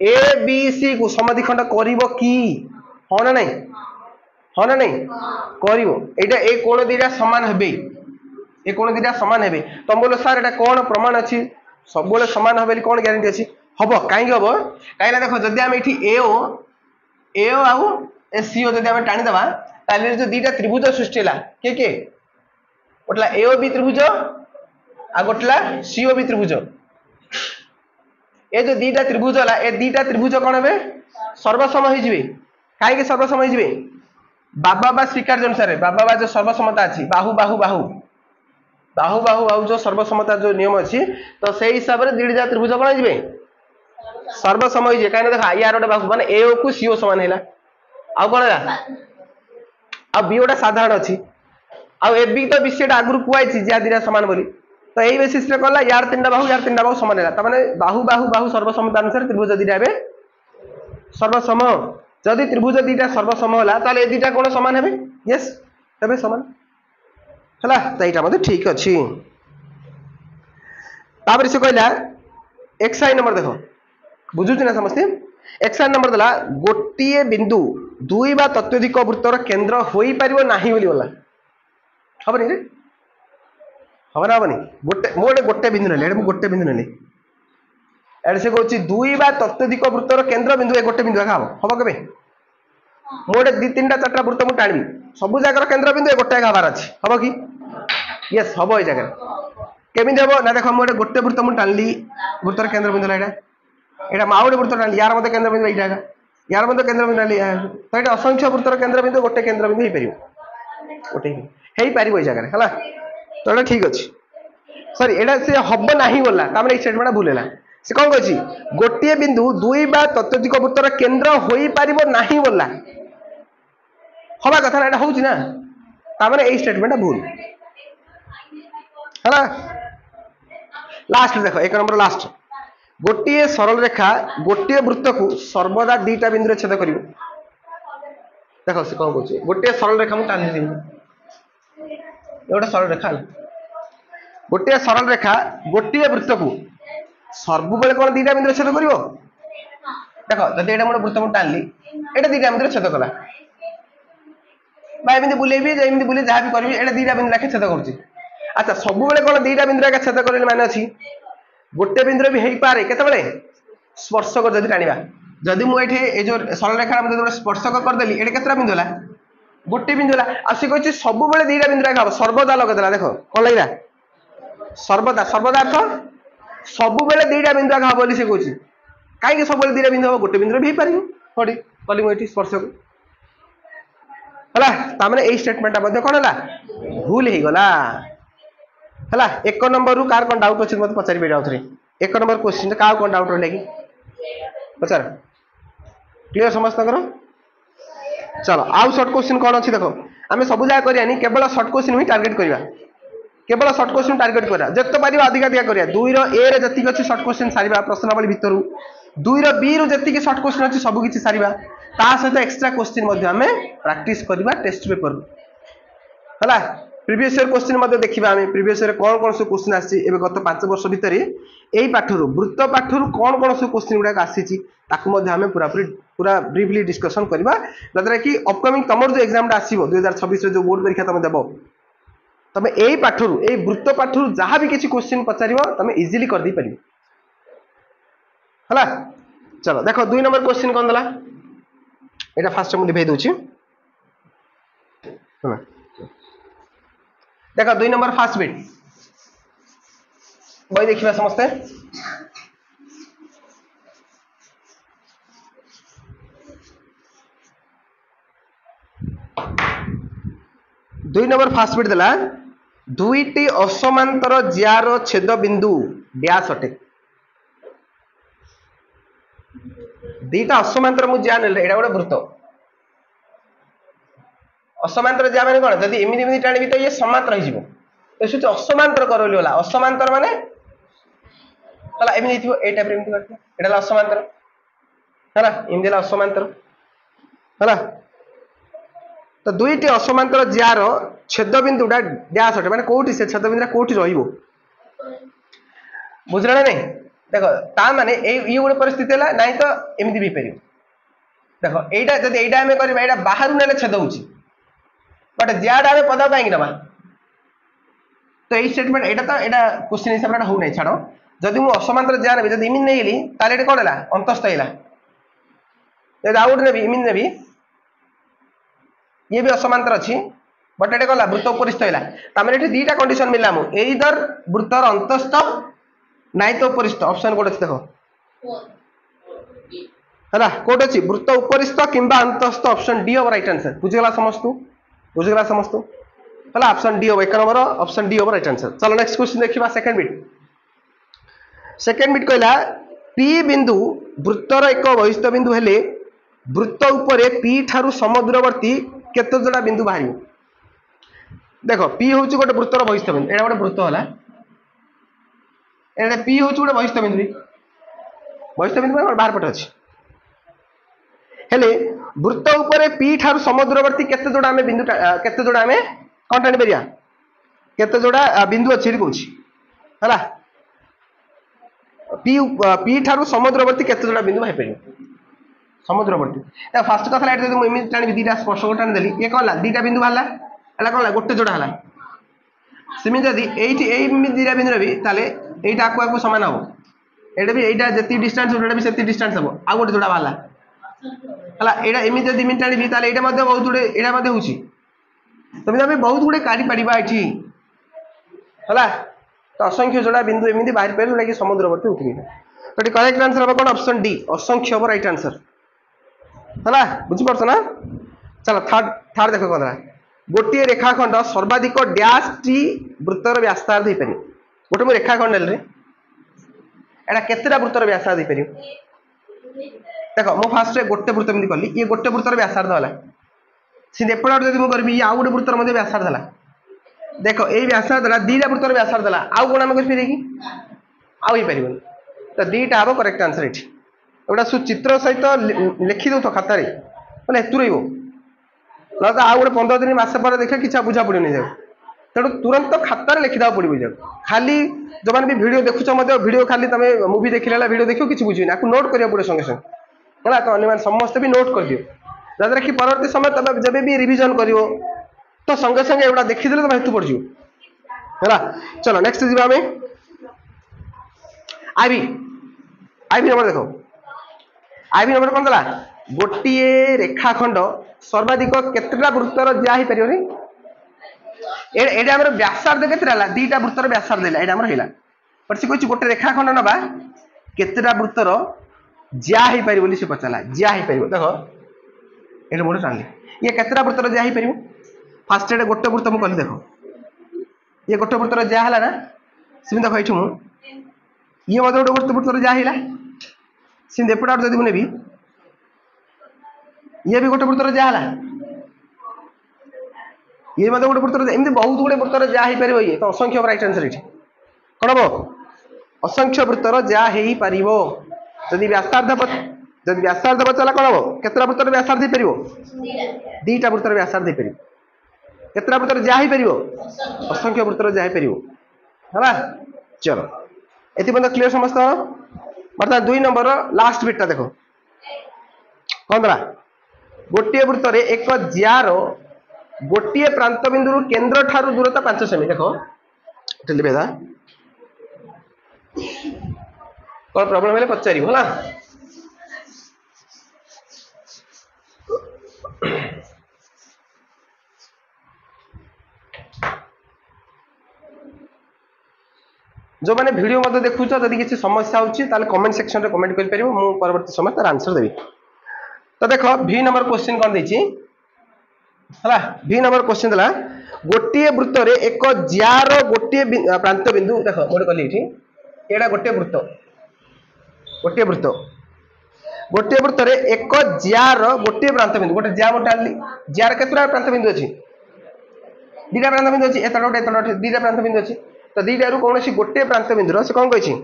ABC को समद्विखंड करिवो की हो ना नहीं करिवो एटा ए कोण दिटा समान हेबे ए कोण दिटा समान हेबे तुम बोलो सर एटा कोन प्रमाण अछि सब बोले समान हेबे कोन ग्यारंटी अछि हबो काई हबो काईला देखो जदि हम एठी AO आउ SCO जदि हम टाणी दबा ताले जो दिटा त्रिभुज सृष्टि हला के गोटला AOB त्रिभुज आ गोटला COB त्रिभुज ए जो दीटा त्रिभुज हला ए दीटा त्रिभुज कोन हेबे सर्वसम होई जिवे काई के सर्वसम होई जिवे बाबा स्वीकार अनुसार बाबा जो सर्वसमता अछि बाहु जो सर्वसमता जो नियम अछि तो सेही हिसाब रे दीटा त्रिभुज कोन जिवे सर्वसम होई जे काई देखा यार ओटा बाहु माने AO को CO समान हैला आ कोन हैला आ B ओटा साधारण अछि आ AB तो BC टा आगुर कुआई छि जे दीटा समान बोली तो एई बेसिस रे कहला यार तीनटा बाहु समान हैला त माने बाहु सर्वसमता अनुसार त्रिभुज दीटा हेबे सर्वसम जदि त्रिभुज दीटा सर्वसम होला ताले ए दीटा कोन समान हेबे यस हेबे समान हला त एटा मते ठीक अछि तापर से कहला xi नंबर देखो बुझुछ ना समझते xi नंबर दला गोटिए बिंदु दुई बा तत्वधिक वृत्तर केंद्र होई परिबो नाही बोली बोला हबनी रे हबनी गोटे बिंदु नेले एडे गोटे बिंदु नेले एडे से कहउछि दुई बा तत्वधिक वृत्तर केंद्र बिंदु ए गोटे बिंदु हबो केबे मोडे दि तीनटा चारटा वृत्त मु टाणबी सब जागर केंद्र बिंदु ए गोटे हबार अछि हबो कि यस हबो ए जागर केमिति हबो ना देखो मोडे गोटे वृत्त मु टाणली वृत्तर केंद्र बिंदु एटा एटा माउडे वृत्त टाणली यार मते केंद्र बिंदु एटा यार मते केंद्र बिंदु टाणली तो एटा असंख्य वृत्तर केंद्र बिंदु गोटे केंद्र बिंदु हे परिबो गोटे हेई परिबो ए जागर हला तो एटा ठीक अछि सॉरी एटा से हबो नाही बोलला त माने स्टेटमेंट भूल हैला से कौन कहछि गोटे बिंदु दुई बा तत्वधिक वृत्तर केंद्र होई परिबो नाही बोलला हवा कथा एटा होउछि ना त माने ए स्टेटमेंट भूल हला लास्ट देखो एक नंबर लास्ट गोटे सरल रेखा गोटे वृत्त को सर्वदा दुईटा बिंदु रे छेद करिवो देखो से कौन कहछि गोटे सरल रेखा मु टानि देबी एटा सरल रेखा गोटे सरल रेखा गोटे वृत्त को सर्व बेले कोन दुईटा बिंदु रे छेद करिवो देखो जदि एटा मोर वृत्त मु टानली एटा दुईटा बिंदु रे छेद कला बा एमिति बुलेबी जे एमिति बुले जहा भी करबी एटा दुईटा बिंदु लाखे छेद करछि अच्छा सब बेले कोन दुईटा बिंदु रे छेद करले माने अछि गोटे बिंदु रे भी हेई पारे केते बेले स्पर्शक जदि टाणीबा जदि मु एठी ए जो सरल रेखा मध्ये स्पर्शक कर देली एटा केतरा बिंदु होला गोटे बिंदु होला आ से कहछि सब बेले दुईटा बिंदु रे सर्वदा लगे देला देखो कोन लागला सर्वदा अर्थ सब बेले दुईटा बिंदु आगा बोली से कहछि काई के सब बेले दुईटा बिंदु गोटे बिंदु रे भी पारियो पडी कली मु एठी स्पर्शक हला ता माने ए स्टेटमेंट मध्ये कोन हला भूल हे गला हला एक नंबर रु कार कोन डाउट अछि मते पचारि बेडा उथरे एक नंबर क्वेश्चन का कोन डाउट रहले कि पचार क्लियर समझ करो चलो आउ शॉर्ट क्वेश्चन कोन अछि देखो आम सब जगह करानी केवल सर्ट क्वेश्चन ही टार्गेट करवा केवल सर्ट क्वेश्चन टार्गेट करा जिते पार अधिक अधिक करा 2 रो ए रे जति अच्छी सर्ट क्वेश्चन सारिबा प्रश्नावली भितर 2 रो बी रो जति सर्ट क्वेश्चन अच्छी सब किसी सारिबा ता सहित एक्स्ट्रा क्वेश्चन आम प्रैक्टिस करवा टेस्ट पेपर है प्रीवियस ईयर क्वेश्चन देखा आम प्रीवियस ईयर कौन कौन सब क्वेश्चन आसी गत 5 वर्ष भितर यही पाठर वृत्त पाठर कौन कौन सब क्वेश्चन गुड़ाक आसी आम पूरा ब्रीफली डिस्कसन करवा जद्वारा कि अपकमिंग तुम जो एग्जाम आसो 2026 जो बोर्ड परीक्षा तुम देव तुम यही पाठर यही वृत्त पाठर जहाँ भी किसी क्वेश्चन पचार तुम इजिली कर पार है चलो देख 2 नंबर क्वेश्चन कौन देला यहाँ फास्ट मुझे लिखे दूसरी देख 2 नंबर फास्ट बिट बही देखा समस्ते 2 नंबर फास्ट बिट देला दुईटी असमांतर ज्यार छेद बिंदु डैश अटे दीटा असमांतर मुझे ज्या नेले एटा गोटे वृत्त असमांतर ज्या माने कोन जदी एमिति एमिति टाणी तो ये समांतर हो जिवो ए सुच असमांतर करली होला असमांतर माने हला एमिति थिबो ए टाइप एमिति करते एटा असमांतर हला एमिति ला असमांतर हला तो दुईटी असमांतर ज्यार छेद बिंदुटा डैश अटे माने कोठी से छेद बिंदुटा कोठी रहिबो बुझला ना नहीं देखो ता माने ये गोटे परिस्थिति है ना तो एमती भी पार देखो यहाँ जब यहाँ आम करवा यहाँ बाहर ना छेद हो बट ज्यादा आम पदा कहीं ना तो यही स्टेटमेंट यहाँ तो यहाँ क्वेश्चन हिसाब से हो ना छाड़ जदि मुझे असमांतर ज्या नेबी जब इमिन नहीं ताले कौन है अंतस्थ है आउ गोटे नेबी इमिन नेबी ये भी असमांतर अच्छी बट ये कला वृत्त उपरिस्थ है दीटा कंडीशन मिला मुझे एइदर वृत्तर अंतस्थ नाई तो उपरिस्थ ऑप्शन कोड अच्छी देखो है कोड अच्छी वृत्त उपरिस्थ किंबा अंतस्थ ऑप्शन डी ओवर राइट आंसर बुझीगला समस्त है ऑप्शन डी ओवर 1 नंबर ऑप्शन डी ओवर राइट आंसर चलो नेक्स्ट क्वेश्चन देखिबा सेकंड बिट कहला पी बिंदु वृत्तर एक बहिस्थ बिंदु हेले वृत्त उपरे पी ठारू समुद्रवर्ती केते जोड़ा बिंदु बाहरी देखो पी हूँ गोटे वृत्तर बहिस्थ बिंदु एटा गोटे वृत्त है एटा पी हूँ गोटे बहिस्थ बिंदु बाहर पटे अच्छी हेले वृत्त उपरे पी ठारू समुद्रवर्ती केते जोड़ा आमे बिंदु केते जोड़ा आमे कौन टाणी परिया केते जोड़ा बिंदु अच्छी कहूँ है पी ठारू समुद्रवर्ती केते जोड़ा बिंदु बाहर पार समुद्रवर्ती फास्ट कथा मुझे टाणी दीटा स्पर्श टाणी देली ये कौन दीटा बिंदु बाहर है कौन गोटे जोड़ा है सेमी जदि ये दीटा बिंदु भी ताले एटा आपको सामान हम एटा भी एटा जति डिस्टेंस होटा भी सेति डिस्टेंस हम आ गोटे जोड़ा बाहर हला एटा एमि जदि इमिन टाणी भी ताले एटा मध्ये बहुत गुडे एटा मध्ये होची तबे हम बहुत गुडे काढी पाडिबा एठी हला तो असंख्य जोड़ा बिंदु एमि बाहर पे जोड़ा कि समुद्रवर्ती उठि तो करेक्ट आंसर हम कोन ऑप्शन डी असंख्य ओवर राइट आंसर हला बुझि परछ ना चलो थर्ड देखो कोन गोटे रेखाखंड सर्वाधिक डैश टी वृत्तर व्यासार्ध हो पारे गोटे मु रेखाखंड नेल रे एटा केतेटा वृत्तर व्यासार्ध हो पारे देखो मु फास्ट गोटे वृत्त एमती कली ये गोटे वृत्तर व्यासार्ध होला सिंध एपट जब मुझे करबी आउ गोटे वृत्तर मध्य व्यासार्ध होला देखो ये व्यासार्ध होला दीटा वृत्तर व्यासार्ध होला आउ कोन हम कर पारे कि आउ ही परिबन तो दीटा हबो करेक्ट आंसर एठी एटा सुचित्र सहित लिखि दो तो खाता रे माने हेतु रहइबो लगा आउ गोटे 15 दिन मासे पर देखा किछा बुझा पड़िनी जाऊ तेणु तुरंत खातार लिखिदा पड़ो जाऊ खाली जो मैंने भी वीडियो देखुच वीडियो खाली तुम मूवी देखिला वीडियो देखो किसी बुझे आपको नोट करा पड़े संगे संगे है तो अन्य समस्त भी नोट कर दियो जहाँ कि परवर्ती समय तुम जब भी रिविजन कर तो संगे संगे एगुड़ा देखीदे तुम हेतु पड़ो है चलो नेक्स्ट जी आम आईवी आईवी नंबर देखो आईवी नंबर कौन देला गोटे रेखाखंड सर्वाधिक केतटा वृत्तर ज्या हो पार एटा व्यासार्ध के दीटा वृत्तर व्यासार्ध है बट सी कह गोटे रेखाखंड नवा केतटा वृत्तर ज्या हो पार से पचारा ज्या हो पार देख ये मुझे टाणी ये केतटा वृत्तर ज्या हो पार फास्ट एट गोटे वृत्त मुझे कली देख ये गोटे वृत्तर ज्या है ना सी देख ये गोटे गोटे वृत्तर ज्या है सी एपट आउट जब मुझे ये भी गोटे वृत्तर ज्या है ये मतलब गोटे वृत्तर एमती बहुत गुड़े वृत्तर जहाँ हो पार ये तो असंख्य राइट आंसर ये कौन हम असंख्य वृत्तर जहाँ हो पार जदि व्यासार्ध जदि व्यासार्ध पचारा कौन हम केतटा वृत्तर व्यासार्ध हो पार दीटा वृत्तर व्यासार्ध हो पार केतटा वृत्तर जहाँ हो पार असंख्य वृत्तर जहाँ हो पार है चलो ये क्लीयर समस्त बर्तमान 2 नंबर लास्ट बिटा देखो कौन दला गोटे वृत्त एक जार गोटे प्रांत बिंदु केन्द्र ठारू दूरता 5 सेमी देखो लिखेदा कौन प्रॉब्लम है पचार है जो मैंने वीडियो मत देखुच जदि किसी समस्या होची ताले कमेंट सेक्शन रे कमेंट कर परिबो मु परवर्ती समय तार आंसर देबी तो देखो भी नंबर क्वेश्चन कौन देछि हला भी नंबर क्वेश्चन दला गोटे वृत्त रे एक जार गोटे प्रांत बिंदु देखो मोड कली एठी एडा गोटे वृत्त रे एक जार गोटे प्रांत बिंदु गोटे जार मोटा जार केतरा प्रांत बिंदु अछि दीटा प्रांत बिंदु अछि एतडोटे दीटा प्रांत बिंदु अछि तो दीटा रु कोनोसी गोटे प्रांत बिंदु से कौन कहि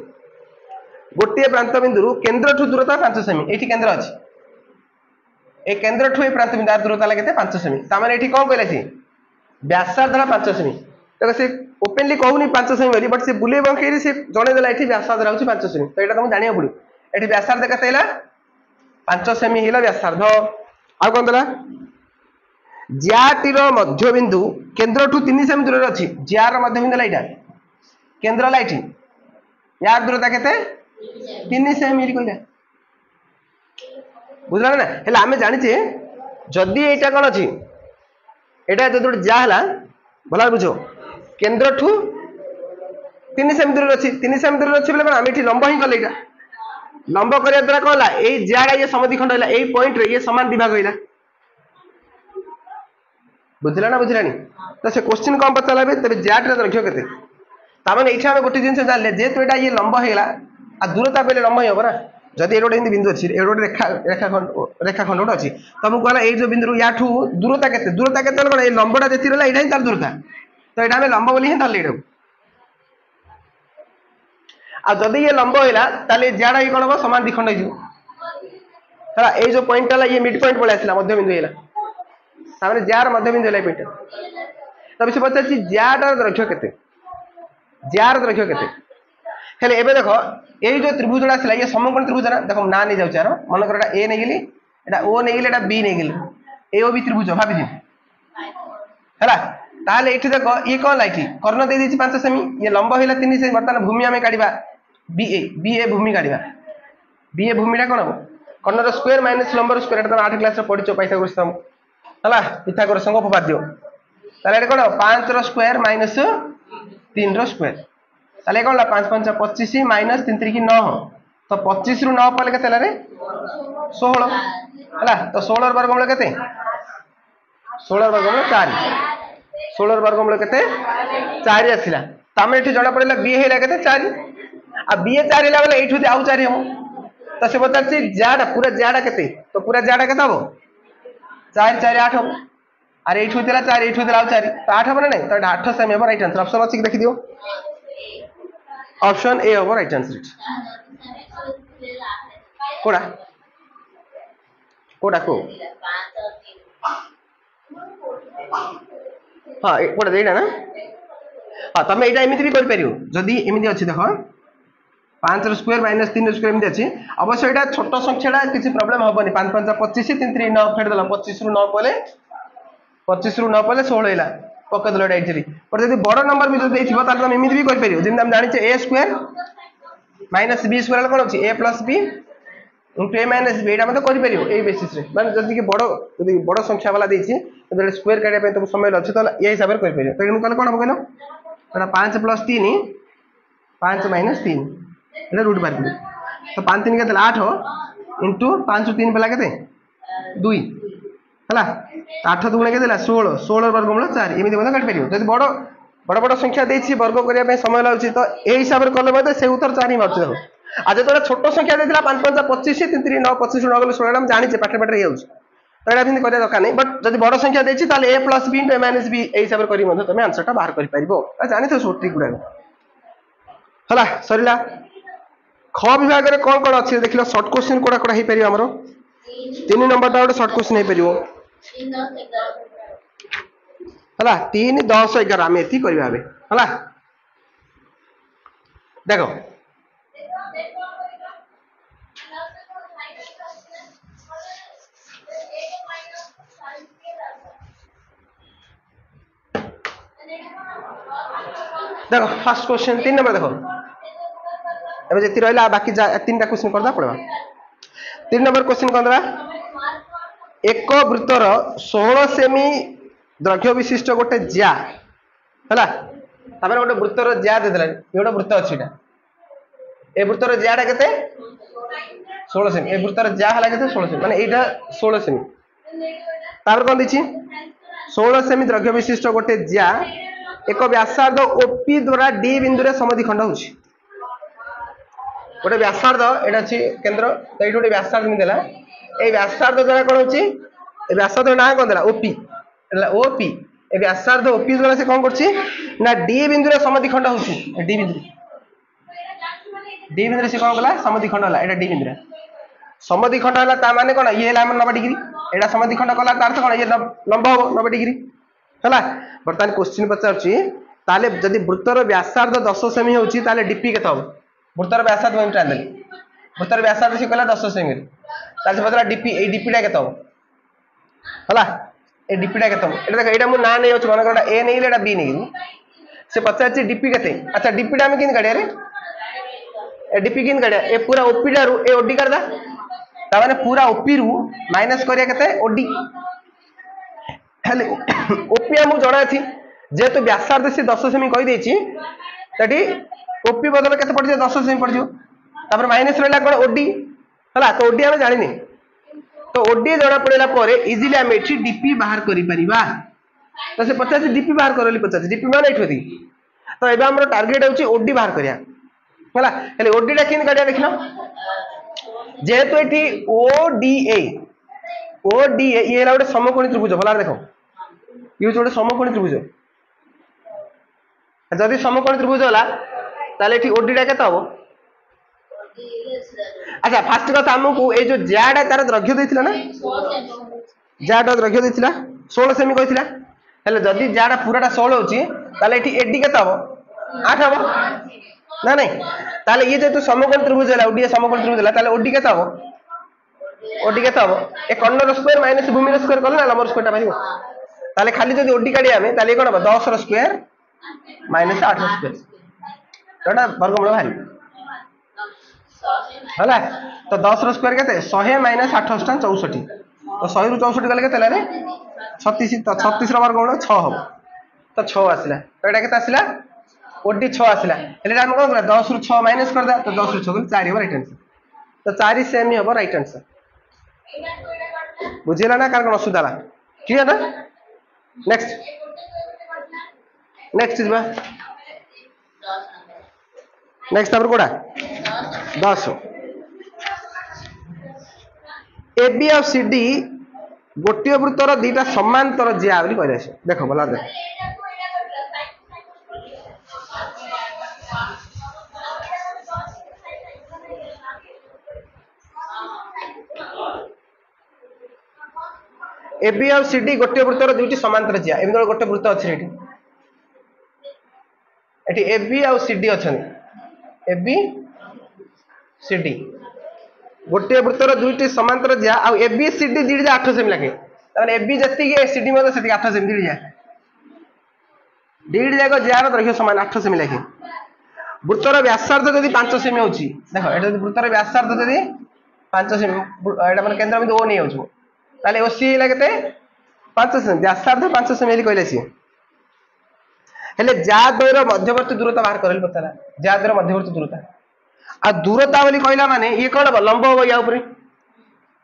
गोटे प्रांत बिंदु केन्द्र ठू दूरता 5 सेमी एठी केन्द्र अछि ए केन्द्र ठू ए प्रांत बिंदु दूरता लगेते 5 सेमी ता माने एठी कौन कहले सी व्यासार्ध 5 सेमी तो से ओपनली कहूनी 5 सेमी बोली बट से बुले बंकेरी से जणे देला एठी व्यासार्ध रहउची 5 सेमी तो एटा तुम जानिया पड़ी एठी व्यासार्ध कते हैला 5 सेमी हैला व्यासार्ध आ कोन देला ज्यातिर मध्य बिंदु केन्द्र ठू 3 सेमी दूर अछि ज्यार मध्य बिंदु लाइटा केन्द्र लाइट यार दूरता केते 3 सेमी कहला बुझला ना हेला हमें जानि छे जदी एटा कोन अछि एटा जदि जा हला भला बुझो केन्द्र ठू 3 सेमी दूर अछि 3 सेमी दूर अछि बोले हम एठी लंब ही कले एटा लंब करिया द्वारा कहला ए जाडा ये समद्विखंड हैला ए पॉइंट रे ये समान विभाग हैला बुझला ना बुझलानी तो से क्वेश्चन कम पचाला बे तबे जाट रे रखियो केते ताମାନେ ଏଇଠି ଆମେ ଗୋଟେ ଜିନିସ ଜାଣିଲେ ଯେହେତୁ ଏଟା ଇଏ ଲମ୍ବ ହେଇଗଲା ଆଉ ଦୂରତା ବେଲେ ଲମ୍ବ ହିଁ ହବ ନା ଯଦି ଏଇଟା ଗୋଟେ ବିନ୍ଦୁ ଅଛି ଏଇଟା ଗୋଟେ ରେଖା ଖଣ୍ଡ ଗୋଟେ ଅଛି ତମକୁ କହିଲା ଏଇ ଯୋଉ ବିନ୍ଦୁରୁ ୟାଠୁ ଦୂରତା କେତେ କଣ ଏଇ ଲମ୍ବଟା ଯେତିକି ରହିଲା ଏଇଟା ହିଁ ତାର ଦୂରତା ତ ଏଇଟା ଆମେ ଲମ୍ବ ବୋଲି ହିଁ ଧରଲେ ଏଇଟାକୁ ଆଉ ଯଦି ଇଏ ଲମ୍ବ ହେଇଲା ତାହେଲେ ଜାଡା ଇଏ କଣ ହବ ସମାନ ଦ୍ୱିଖଣ୍ଡ ହେଇଯିବ ହେଲା ଏଇ ଯୋଉ ପଏଣ୍ଟଟା ହେଲା ଇଏ ମିଡ୍ ପଏଣ୍ଟ ପଳେଇ ଆସିଲା ମଧ୍ୟ बिंदु ହେଇଲା ତାମାନେ ଜାର ମଧ୍ୟ बिंदु ହେଲା ପଏଣ୍ଟ ତବେ ସେ ପଚାରୁଛି ଜାଡା ଦୈର୍ଘ୍ୟ କେତେ जार दैर्घ्य केते हेले एबे देखो एई जो त्रिभुजडा आसिला ये समकोण त्रिभुज ना देखो ना नै जाउछ यार मन कर एटा ए नै गेली एटा ओ नै गेली एटा बी नै गेली ए ओ बी त्रिभुज भाबि दि हैला ताले एठी देखो ये कोन लाइठी कर्ण दे दिछि 5 सेमी ये लंब हैला 3 सेमी वर्तमान भूमि हमें काढिबा बी ए भूमि काढिबा बी ए भूमिडा कोन हो कर्ण रो स्क्वायर माइनस लंब रो स्क्वायर एटा 8 क्लास रे पढिचो पाइथागोरस सम हैला पिथागोरस को उपपाद्य ताले एटा कोन 5 रो स्क्वायर माइनस 3 रो स्क्वायर ताले कोन ला 5 5 25 माइनस 3 3 की 9 तो 25 रु 9 पले केते ला रे 16 हला तो 16 र वर्गमूल केते 16 र वर्गमूल 4 16 र वर्गमूल केते 4 आसिला तामे एठी जणा पड़िला बी हेला केते 4 आ बी 4 हेला वाला एठु आउ 4 हम तो से बताछि जाडा पूरा जाडा केते तो पूरा जाडा केते हो 4 4 8 हम अरे एठु देला 4 एठु देला 4 तो 8 बने नहीं तो 8 सेमी हो राइट आंसर ऑप्शन अछि देखि दियो ऑप्शन ए हो राइट आंसर कोडा कोडा को हां कोडा देना ना हां तमे एटा एमिति भी कर परियो जदी एमिति अछि देखो 5 रो स्क्वायर माइनस 3 रो स्क्वायर एमिति अछि अवश्य एटा छोट संख्याडा किछि प्रॉब्लम हबनी 5 5 25 3 3 9 फेड देला 25 रु 9 पले 25 रु 9 पले 16 हैला पकद लडा एक्चुअली पर जदी बड़ नंबर भी जदी थिबो ताले हम एमिति भी कर परियो जिन हम जानि छे a square minus b square कोन अछि a plus b into a minus b एटा मते कर परियो ए बेसिस रे माने जदी कि बड़ संख्या वाला देछि तो स्क्वायर काढे पे तो समय लछि तो ए हिसाब रे कर परियो तो एनु कले कोन हम कहलो एटा 5 प्लस 3 5 माइनस 3 एटा रूट मार दियो तो 5 3 केते 8 इनटू 5 3 पला केते 2 हला 8 दुगुणे के देला 16 16 वर्गमूल 4 एमिति मते काट परियो जदी बड़ बड़ बड़ संख्या देछि वर्ग करिया पे समय लागछि तो ए हिसाब रे कले मते से उत्तर 4 ही मारछ देखो आ जतरा छोट संख्या देथिला 5 5 25 3 3 9 25 9 16 हम जानि छे पाठे पाठे हे होछ तो एटा भी करिया दरकार नहीं बट जदि बड़ संख्या देछि ताले a + b * a - b ए हिसाब करी मधे तमे आंसर टा बाहर करि परिबो जानि तो सोटी गुडा हला सरिला ख विभाग रे कोन कोन अछि देखिलो शॉर्ट क्वेश्चन कोडा कोडा हे परिबो हमरो 3 नंबर टा शॉर्ट क्वेश्चन हे परिबो 3 10 11 हला 3 10 11 हम एथि करबा बे हला देखो देखो फर्स्ट क्वेश्चन 3 नंबर देखो अब जेति रहला बाकी 3टा क्वेश्चन करदा पड़बा 3 नंबर क्वेश्चन कोन दबा एक वृत्तर 16 सेमी दैर्घ्य विशिष्ट गोटे ज्या हला तमरे गोटे वृत्तर ज्या दे देला ये गोटे वृत्त अछिटा ए वृत्तर ज्याटा केते 16 सेमी ए वृत्तर ज्या हला केते 16 सेमी माने एटा 16 सेमी तापर कोन दिछि 16 सेमी दैर्घ्य विशिष्ट गोटे ज्या एक व्यासार्ध ओपी द्वारा डी बिंदु रे समद्विखंड होछि गोटे व्यासार्ध एटा अछि केंद्र तो एठी गोटे व्यासार्ध मि देला ए व्यासार्ध द्वारा कोन होछि ए व्यासार्ध ना कोन देला ओपी एला ओपी ए व्यासार्ध ओपी द्वारा से कोन करछि ना डी बिंदु रे समद्विखंड होछि डी बिंदु रे से कोन गला समद्विखंड होला एटा डी बिंदु रे समद्विखंड होला ता माने कोन ये होला 90 डिग्री एटा समद्विखंड कला तार कोन ये लंब हो 90 डिग्री हला बर्तमान क्वेश्चन पचारछि ताले जदि वृत्तर व्यासार्ध 10 सेमी होछि ताले डीपी केते हो वृत्तर व्यासार्ध हम ट्राई देली वृत्तर व्यासार्ध से कहला 10 सेमी ताले से बदला डीपी ए डीपी टा केते हो हला ए डीपी टा केते हो एटा देख एटा मु ना नै होछि मन कोटा ए नै एटा बी नै से पचारछि डीपी केते अच्छा डीपी टा हम किन काढिया रे ए डीपी किन काढिया ए पूरा ओपी टा रु ए ओडी करदा ता माने पूरा ओपी रु माइनस करिया केते ओडी हेले ओपी हम जणा थी जेतु व्यासार्ध से 10 सेमी कहि देछि तटी ओपी बदल केते पड़ जे 10 सेमी पड़ जो तापर माइनस रहला कोन ओडी हला तो ओडी हम जानि नै तो ओडी जणा पड़ेला परे इजीली हम एठी डीपी बाहर करि परिबा तो से 50 डीपी बाहर करली 50 डीपी माने एठोदी तो एबा हमर टारगेट होछि ओडी बाहर करिया हला हेले ओडी टा किन काढिया देखिनो जेतु एठी ओडीए ओडीए ये होला गोटे समकोणी त्रिभुज भला देखो ये गोटे समकोणी त्रिभुज जदि समकोणी त्रिभुज होला ताले एठी ओडी टा केते हबो अच्छा फास्ट कथा हमकु ए जो ज्याडा तार दैर्घ्य देथिला ना ज्याडा दैर्घ्य देथिला 16 सेमी कहिथिला हेले जदि ज्याडा पूराटा 16 होची ताले एठी एडी केते हबो 8 हबो ना नहीं ताले ये जेतु समकोणी त्रिभुज होला ओडी समकोणी त्रिभुज होला ताले ओडी केते हबो ओडी केते हबो ए कर्णर स्क्वायर माइनस भूमिर स्क्वायर करले ना लंबर स्क्वायर टा पाइबो ताले खाली जदि ओडी काढी आमे ताले कोन हबो 10 र स्क्वायर माइनस 8 र स्क्वायर एटा वर्गमूल भारी हला तो 10 र स्क्वायर केते 100 माइनस 8 * 64 तो 100 रु 64 गले केते रे 36 तो 36 र वर्गमूल 6 हबो तो 6 आसिला तो एटा केते आसिला ओडी 6 आसिला हेले हम कोन करा 10 रु 6 माइनस कर दा तो 10 रु 6 गले 4 हबो राइट आंसर तो 4 सेमी हबो राइट आंसर बुझिला ना कार कोन असुदाला क्लियर ना नेक्स्ट इज बा नेक्स्ट नंबर कोडा 10 एबी और सीडी गोटिए वृत्तर दुईटा समांतर ज्या बोली कहले आसे देखो भला देख एबी और सीडी गोटे वृत्तर दुईटी समांतर ज्या एबी गोटे वृत्त अछि एठी एठी एबी और सीडी अछन एबी सीडी गोटे वृत्तर दुईटी समांतर ज्या आ एबी सीडी दिडी 8 सेमी लागे तने एबी जति के सीडी मते सति 8 सेमी दिडी जा दिडी जाको ज्यार दैर्घ्य समान 8 सेमी लागे वृत्तर व्यासार्ध यदि 5 सेमी होची देखो एटा वृत्तर व्यासार्ध यदि 5 सेमी एटा माने केंद्र बिंदु ओ नै होछो ताले ओसी लागते 5 सेमी व्यासार्ध 5 सेमी कहले सी हेले जा द्वयर मध्यवर्ती दूरता बाहर करल पतला जा द्वयर मध्यवर्ती दूरता आ दूरता बोली कहला माने ये कोन लंब हो या ऊपर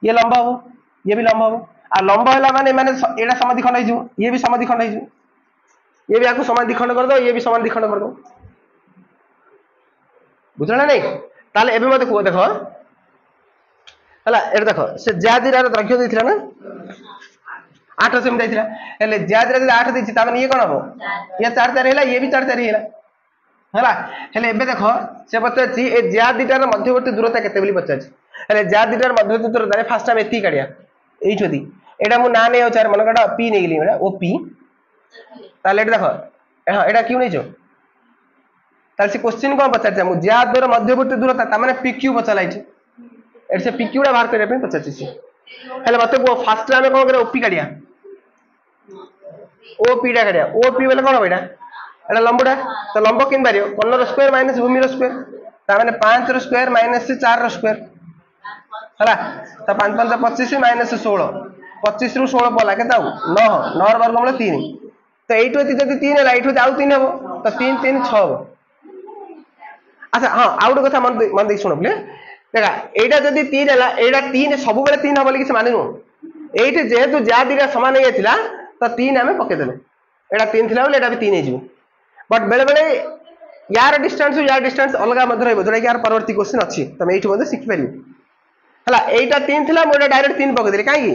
ये लंब हो ये भी लंब हो आ लंब होला माने एटा समद्विखंड हो जिवो ये भी समद्विखंड हो जिवो ये भी आको समद्विखंड कर दो ये भी समद्विखंड कर दो बुझला नहीं ताले एबे मते को देखो हला एटा देखो से ज्या दिरा रो दैर्घ्य देथिला ना 8 सेमी दैथिला हेले ज्या दिरा जे 8 दैछि ता माने ये कोन हबो ये 4 4 हैला ये भी 4 4 हैला हला हेले एबे देखो से पचाछि ए ज्या दिटार मध्यवर्ती दूरता केते बोली पचाछि हेले ज्या दिटार मध्यवर्ती दूरता फास्ट टाइम एती काढिया एइठोदी एटा मु ना नै हो चार मन काटा पी नै गेली एटा ओ पी ताले एटा देखो हां एटा क्यों नै जो ताले से क्वेश्चन कोन पचाछि मु ज्या द्वारा मध्यवर्ती दूरता ता माने पी क्यू पचालाइछि एट से पी क्यू डा बाहर करे पे पचाछि से हेले मते को फास्ट टाइम कोन करे ओ पी काढिया ओ पी डा काढिया ओ पी बोले कोन बेटा एटा लंबडा तो लंब किन बारियो 15 स्क्वायर माइनस भूमि रो स्क्वायर ता माने 5 रो स्क्वायर माइनस 4 रो स्क्वायर हला तो 5 5 25 माइनस 16 25 रु 16 पला केता 9 9 रो वर्गमूल 3 तो एइठो जदी 3 हैला एइठो आउ 3 हबो तो 3 3 6 हबो अच्छा हां आउट कथा मन देख सुनो प्ले देखा एटा जदी 3 हैला एटा 3 सब बेले 3 हबो कि माने नु एइठे जेहेतु जा दिरा समान हे थिला तो 3 हमें पके देले एटा 3 थिला बोले एटा भी 3 हे जिवो बट बेले बेले यार डिस्टेंस अलग मत रहइबो जोडा कि यार परवर्ती क्वेश्चन अछि तमे एइठो मध्ये सिखि परिबो हला एटा 3 थिला मोडा डायरेक्ट 3 पके देले काई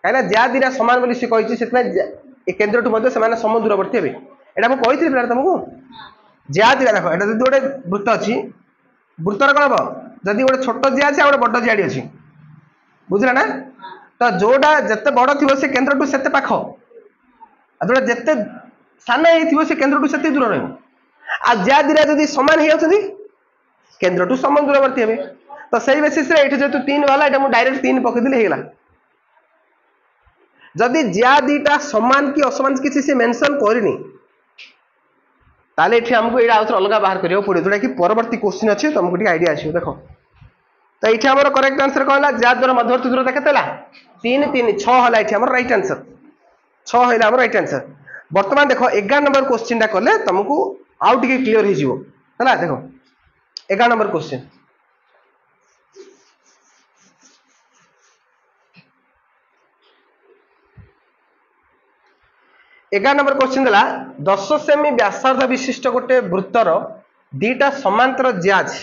काइना ज्या दिरा समान बोली से कहिछि सेतमे ए केंद्र टु मध्ये समान सम दूरवर्ती हेबे एटा मु कहिथि पिला तुमको ज्या दिरा देखो एटा जदी ओडे वृत्त अछि वृत्तर कोन हबो जदी ओडे छोटो ज्या अछि ओडे बड्डो ज्याडी अछि बुझला ना तो जोडा जत्ते बडो थिबो से केंद्र टु सेते पाखो आ जोडा जत्ते साना हे थिबो से केंद्र टु सेते दूर रहइबो आ ज्या दिरा जदी समान हे होछथि केंद्र टु समान दूरवर्ती हेबे तो सही बेसिस रे एठी जेतु 3 वाला एटा मु डायरेक्ट 3 पके दिले हेगला जदी ज्या दीटा समान की असमान किछि से मेंशन करिनी ताले एठी हमको एडा आउथर अलगा बाहर करियो पड़े जोडा कि परवर्ती क्वेश्चन अछि तुमको ठी आईडिया आछियो देखो तो एठी हमर करेक्ट आंसर कहला ज्या द्वारा मध्यवर्ती दूरता केतेला 3 3 6 हला एठी हमर राइट आंसर 6 हला हमर राइट आंसर वर्तमान देखो 11 नंबर क्वेश्चन टा करले तुमको आउ टिके क्लियर हे जिवो हला देखो 11 नंबर क्वेश्चन 11 नंबर क्वेश्चन देला 10 सेमी व्यासार्ध विशिष्ट गोटे वृत्तर दीटा समांतर ज्याज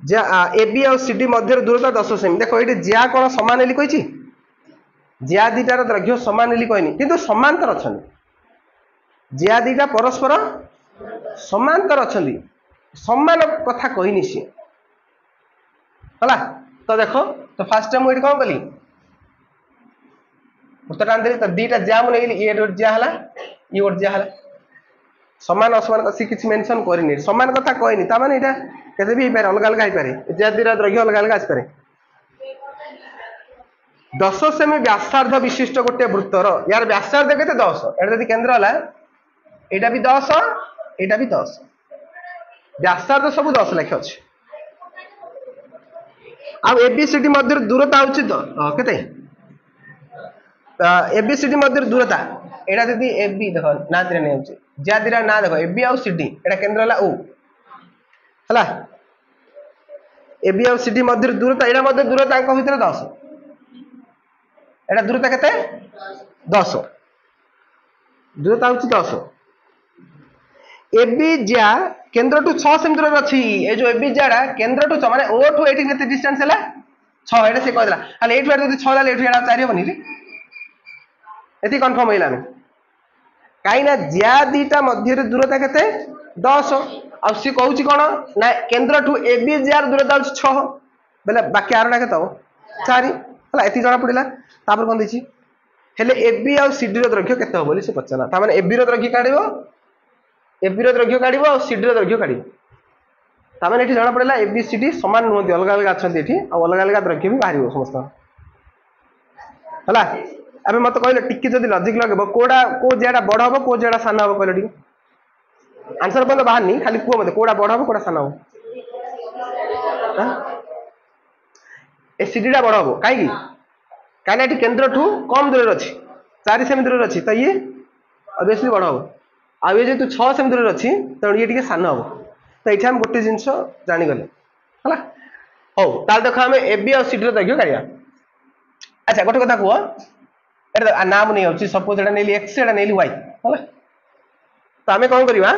ज्या एबी और सीडी मध्य दूरता 10 सेमी देखो ये ज्या कोन समान हेली कहिछि ज्या दीटार दैर्घ्य समान हेली कहनी किंतु समांतर अछन ज्या दीटा परस्पर समांतर अछन समान कथा कहनी सी हला तो देखो तो फास्ट टाइम एठी कोन कली उत्तर आंदे तो दीटा ज्या मु नेली ये डॉट ज्या हला ये डॉट ज्या हला समान असमान कसी किछ मेंशन करनी समान कथा कहनी ता माने एटा केते भी पारे अलग अलग आइ पारे ज्या दीटा दैर्घ्य अलग अलग आइ पारे 10 सेमी व्यासार्ध विशिष्ट गोटे वृत्तर यार व्यासार्ध केते 10 एटा जदी केंद्र हला एटा भी 10 एटा भी 10 व्यासार्ध सब 10 लेख अछि आ एबीसीडी मध्य दूरता होछि तो केते एबीसीडी मध्य दूरता एटा जदी एबी देखो ना दिरा नै होछि ज्या दिरा ना देखो एबी और सीडी एटा केंद्र हला ओ हला एबी और सीडी मध्य दूरता एटा मध्य दूरता अंक भितर 10 एटा दूरता केते 10 दूरता होछि 10 एबी ज्या केंद्र टू 6 सेमी दूर अछि ए जो एबी ज्याडा केंद्र टू माने ओ टू एटी केते डिस्टेंस हला 6 एटा से कहला हाले एटू जदी 6 ला एटू एटा 4 होबनी रे एती कंफर्म हैला नै काई ना ज्या दीटा मध्य दूरता केते 10 आ सी कहूची कोन ना केंद्र टू एबी ज्या दूरता 6 बेले बाकी आरडा केते हो 4 हला एती जणा पडिला तापर कोन दिछि हेले एबी और सीडी रो दैर्घ्य केते हो बोली से पछला ता माने एबी रो दैर्घ्य काढिबो एबी रो दैर्घ्य काढिबो और सीडी रो दैर्घ्य काढिबो ता माने एठी जणा पडिला एबी सीडी समान नहति अलग अलग अछंती एठी आ अलग अलग दैर्घ्य भी बाहरिबो समस्त हला अबे मत कहले टिके जदी लॉजिक लगेबो कोडा को जेडा बड हबो को जेडा साना हबो कहले टिके आंसर बंद बाहर नी खाली को मते कोडा बड हबो कोडा साना हबो हां ए सीडी डा बड हबो काई की काना एठी केंद्र ठू कम दूर अछि 4 सेमी दूर अछि त ये ऑब्वियसली बड हबो आ ये जे तू 6 सेमी दूर अछि त ये टिके साना हबो त एठी हम गोटे जिंस जानि गले हला हो ताल देखो हम एबी और सीडी रो दैर्घ्य काढिया अच्छा गोटे कथा को एटा नाम नै होछि सपोज एटा नेली x एटा नेली y हला तो हमें कोन करिवा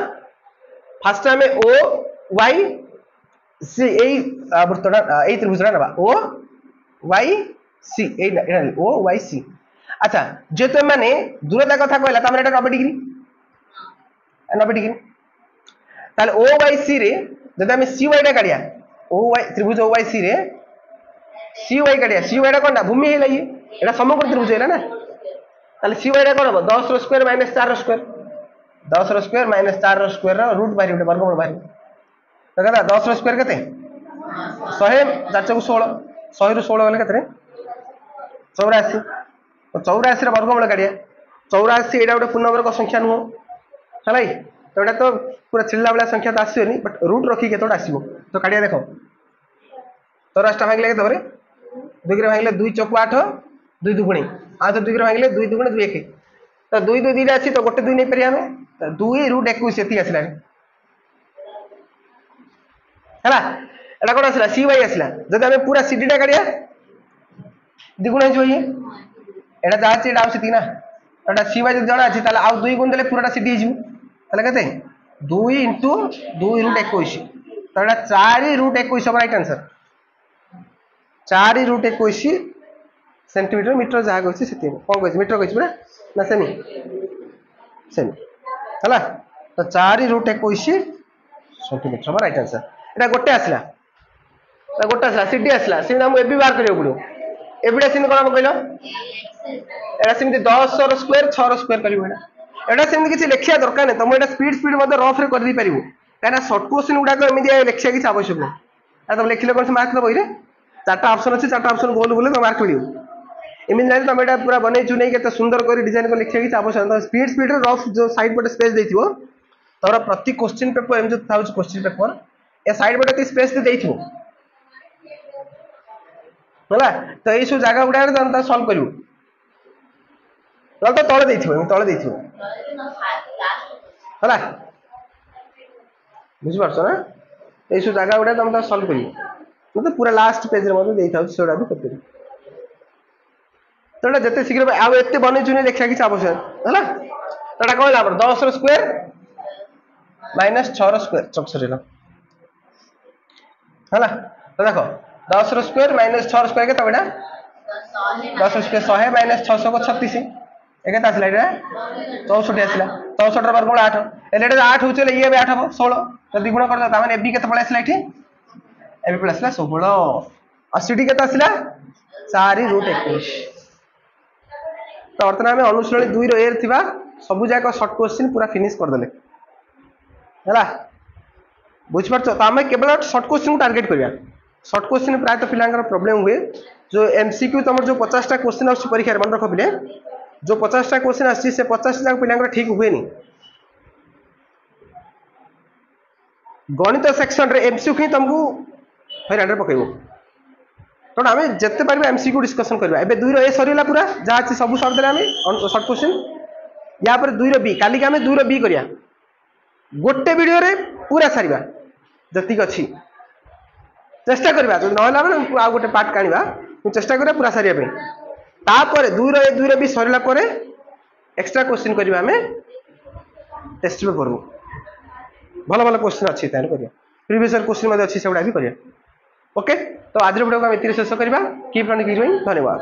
फर्स्ट हमें o y से एई वृत्तडा एई त्रिभुजडा नबा o y c o y c. अच्छा जो तुम मैंने दूरता कथा कहला तमरे एटा 90 डिग्री 90 डिग्री ताले ओ वाई सी रे जदि हम सी वाई टा काढिया ओ वाई त्रिभुज ओ वाई सी रे सी वाई काढिया सी वाई टा कोनटा भूमि हेला ये एटा समकोण त्रिभुज हेला ना ताले सी वाई टा कोन हो 10 रो स्क्वायर माइनस 4 रो स्क्वायर 10 रो स्क्वायर माइनस 4 रो स्क्वायर रो रूट बाहरी उठे वर्गमूल बाहरी तो कहता 10 रो स्क्वायर केते 100 4 को 16 100 रो 16 गले केते 84 तो 84 रो वर्गमूल काढिया 84 एटा गोटे पूर्ण वर्ग संख्या नुह है तो एटा तो पूरा छिल्ला वाला संख्या तो आसीबनी बट रूट रखी केतोटा आसीबो तो काढिया देखो तो रास्ता भागले केते बरे 2 के भागले 2 चौक 8 2 दुगुणी आ तो 2 के भागले 2 दुगुणी 2 1 तो 2 2 2 आसी तो गोटे 2 नै परि हमें तो 2 रूट 21 एती आसीला हैला एटा कोन आसीला सी वाई आसीला जदि हमें पूरा सीडी टा काढिया द्विगुण हो ये एटा जाची एटा आउसी ती ना एटा सी वाई जणा अछि ताले आ 2 गुण देले पूराटा सीडी हिजु ताले केते 2 इंटू 2 रूट 21 तो एटा 4 रूट 21 सब right answer 4 root 21 centimetre metre जहा कहछि सेति कोन कहछि मीटर कहछि बरा ना सेमी हला तो 4 रूट 21 सेंटीमीटर सब राइट आंसर एटा गोटे आसला तो गोटे आसला सीडी आसला सीडी हम एबी बार करियो पड़ो एबिडा सिन कोन हम कहलो एटा सिमति 10 रो स्क्वायर 6 रो स्क्वायर करियो एटा सिमति किछि लेखिया दरकार नै तुम एटा स्पीड स्पीड मते रफ रे कर दी परिबो काना शॉर्ट क्वेश्चन गुडा को एमिति लेखिया किछि आवश्यक नै आ तुम लेखिले कोन से मार्क दबो रे चारटा ऑप्शन अछि चारटा ऑप्शन गोल बोले तो मार्क मिलियो एमिति नै तुम एटा पूरा बनै छु नै केते सुंदर करी डिजाइन को लेखिया किछि आवश्यक नै स्पीड स्पीड रे रफ जो साइड पटे स्पेस देथिबो तोरा प्रति क्वेश्चन पेपर एम जो थाउच क्वेश्चन पेपर ए साइड पटे स्पेस दे देथिबो होला तो एई सु जागा गुडा रे तुम सॉल्व करिवो तो तळे देथिबो होला बुझि परछ ना एई सु जागा गुडा तुम सॉल्व करिवो मतलब पूरा लास्ट पेज रे मते देई थाउ सेडा भी करते तोडा जते शीघ्र आ एते बनै जुने लेखा कि आवश्यक होला तोडा कहला पर 10 रो स्क्वायर माइनस 6 रो स्क्वायर चक्सरेला होला तो देखो 10 रो स्क्वायर माइनस 6 रो स्क्वायर के तबेडा 10 रो स्क्वायर 100 माइनस 600 को 36 एके आसला एटा 64 आसला 64 रो वर्गमूल 8 एलेटा 8 होचले ये 8 हो 16 तो द्विगुण कर ता माने एबी केते पळे आसला एठी एबी पळे आसला 16 और सीडी केते आसला 4 रूट 21 तो वर्तमान में अनुश्रेणी 2 रो एर थिबा सबु जाक शॉर्ट क्वेश्चन पूरा फिनिश कर देले हैला बुझ परछ तो हमें केवल शॉर्ट क्वेश्चन को टारगेट करिया शॉर्ट क्वेश्चन प्राय तो पिलांगर प्रॉब्लम हुए जो एमसीक्यू तमर जो 50 टा क्वेश्चन आसी परीक्षा रे मन रख बिले जो 50 टा क्वेश्चन आसी से 50 टा पिलांगर ठीक हुए नहीं गणित सेक्शन रे एमसीक्यू तुमको हैरान रे पकइबो तो हमें जत्ते पारबे एमसीक्यू डिस्कशन करबा एबे 2 रो ए सरीला पूरा जा अछि सब सॉल्व देले हमें शॉर्ट क्वेश्चन या पर 2 रो बी काली के हमें 2 रो बी करिया गोटे वीडियो रे पूरा सारीबा जति अछि चेष्टा करबा तो नहला बे आ गोटे पार्ट कानिबा चेष्टा करबा पूरा सारिया पे तापर 2 रो ए 2 रो बी सरीला परे एक्स्ट्रा क्वेश्चन करबा हमें टेस्ट पे करबो भलो भलो क्वेश्चन अछि तान करिया प्रीवियस ईयर क्वेश्चन मध्ये अछि सेबडा भी करिया ओके तो आज वीडियो को हम इतने शेष करबा कीप रनिंग धन्यवाद।